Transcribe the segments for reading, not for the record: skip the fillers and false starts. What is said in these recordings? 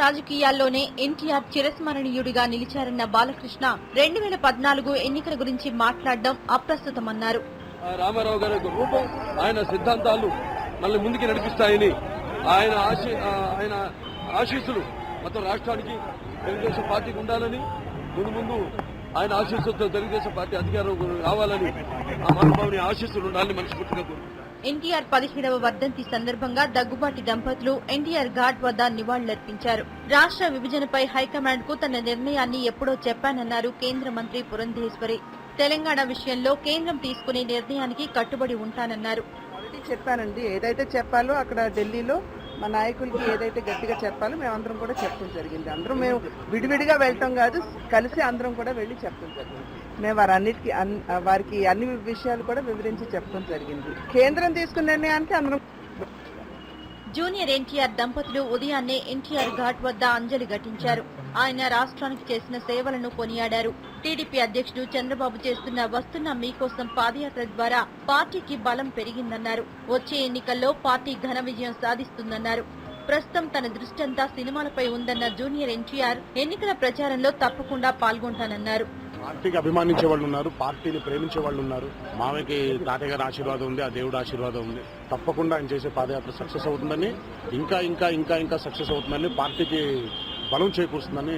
రాజకీయాల్లోనే ఎన్టీఆర్ చిరస్మరణీయుడిగా నిలిచారన్న బాలకృష్ణ 2014 ఎన్నికల గురించి మాట్లాడడం అప్రస్తుతమన్నారు. రామారావు గారి రూపం, ఆయన సిద్ధాంతాలు మళ్ళీ ముందుకు నడిపిస్తాయని ఆయన ఆశీస్సులు మొత్తం రాష్ట్రానికి తెలుగుదేశం పార్టీకి ఉండాలని, ముందు ఆయన ఆశీస్సులతో తెలుగుదేశం పార్టీ అధికారం రావాలని, ఆ మహానుభావుని ఆశీస్సులు ఉండాలని మనస్ఫూర్తిగా కోరుకుంటున్నాను. ఎన్టీఆర్ 17వ వర్ధంతి సందర్భంగా దగ్గుబాటి దంపతులు ఎన్టీఆర్ ఘాట్ వద్ద నివాళులర్పించారు. రాష్ట్ర విభజనపై హైకమాండ్ కు తన నిర్ణయాన్ని ఎప్పుడో చెప్పానన్నారు కేంద్ర మంత్రి పురంధేశ్వరి. తెలంగాణ విషయంలో కేంద్రం తీసుకునే నిర్ణయానికి కట్టుబడి ఉంటానన్నారు. చెప్పానండి, ఏదైతే చెప్పాలో అక్కడ ఢిల్లీలో మా నాయకులకి ఏదైతే గట్టిగా చెప్పాలో మేమందరం కూడా చెప్పడం జరిగింది. అందరం మేము విడివిడిగా వెళ్ళటం కాదు, కలిసి అందరం కూడా వెళ్ళి చెప్పడం జరిగింది. మేము వారికి అన్ని విషయాలు కూడా వివరించి చెప్పడం జరిగింది. కేంద్రం తీసుకున్న నిర్ణయానికి అందరం. జూనియర్ ఎన్టీఆర్ దంపతులు ఉదయాన్నే ఎన్టీఆర్ ఘాట్ వద్ద అంజలి ఘటించారు. ఆయన రాష్ట్రానికి చేసిన సేవలను కొనియాడారు. టీడీపీ అధ్యక్షుడు చంద్రబాబు చేస్తున్న వస్తున్న మీకోసం పాదయాత్ర ద్వారా పార్టీకి బలం పెరిగిందన్నారు. వచ్చే ఎన్నికల్లో పార్టీ ఘన విజయం సాధిస్తుందన్నారు. ప్రస్తుతం తన దృష్టంతా సినిమాలపై ఉందన్న జూనియర్ ఎన్టీఆర్ ఎన్నికల ప్రచారంలో తప్పకుండా పాల్గొంటానన్నారు. పార్టీకి అభిమానించే వాళ్ళు ఉన్నారు, పార్టీని ప్రేమించే వాళ్ళు ఉన్నారు. మామయ్యకి తాతయ్య గారి ఆశీర్వాదం ఉంది, ఆ దేవుడు ఆశీర్వాదం ఉంది. తప్పకుండా ఆయన చేసే పాదయాత్ర సక్సెస్ అవుతుందని, ఇంకా సక్సెస్ అవుతుందని, పార్టీకి బలం చేకూరుస్తుందని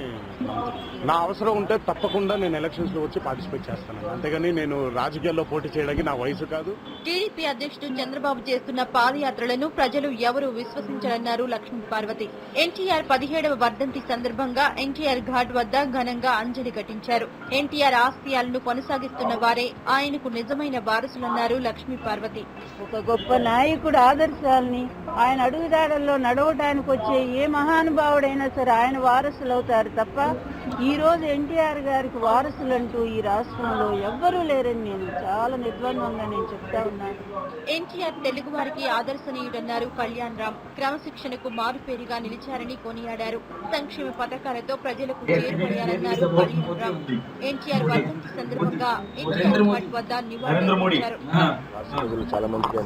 నా అవసరం ఉంటే తప్పకుండా నేను ఎలక్షన్స్ లో వచ్చి పార్టిసిపేట్ చేస్తాను. అంతేగాని నేను రాజకీయాల్లో పోటీ చేయడానికి నా వయసు కాదు. టీడీపీ అధ్యక్షుడు చంద్రబాబు చేస్తున్న పాదయాత్రలను ప్రజలు ఎవరూ విశ్వసించారన్నారు లక్ష్మీ పార్వతి. ఎన్టీఆర్ 17వ వర్ధంతి సందర్భంగా ఎన్టీఆర్ ఘాట్ వద్ద ఘనంగా అంజలి ఘటించారు. ఎన్టీఆర్ ఆశయాలను కొనసాగిస్తున్న వారే ఆయనకు నిజమైన వారసులన్నారు లక్ష్మీ పార్వతి. ఒక గొప్ప నాయకుడు ఆదర్శాలని ఆయన అడుగుదాడల్లో నడవడానికి వచ్చే ఏ మహానుభావుడైనా సరే ఆయన వారసులు అవుతారు తప్ప ఈ రోజు ఎన్టీఆర్ గారికి వారసులంటూ ఈ రాష్ట్రంలో ఎవ్వరూ లేరని నేను చాలా నిర్బంధంగా చెప్తా ఉన్నాను. ఎన్టీఆర్ తెలుగు వారికి ఆదర్శనీయుడన్నారు కళ్యాణ్ రామ్. క్రమశిక్షణకు మారుపేరుగా నిలిచారని కొనియాడారు. సంక్షేమ పథకాలతో ప్రజలకు చేరువయ్యారన్నారు కళ్యాణ్ రామ్. ఎన్టీఆర్ వర్ధంతి సందర్భంగా ఎన్టీఆర్ ఘాట్ వద్ద నివాళులర్పించారు. చాలా మంచిగా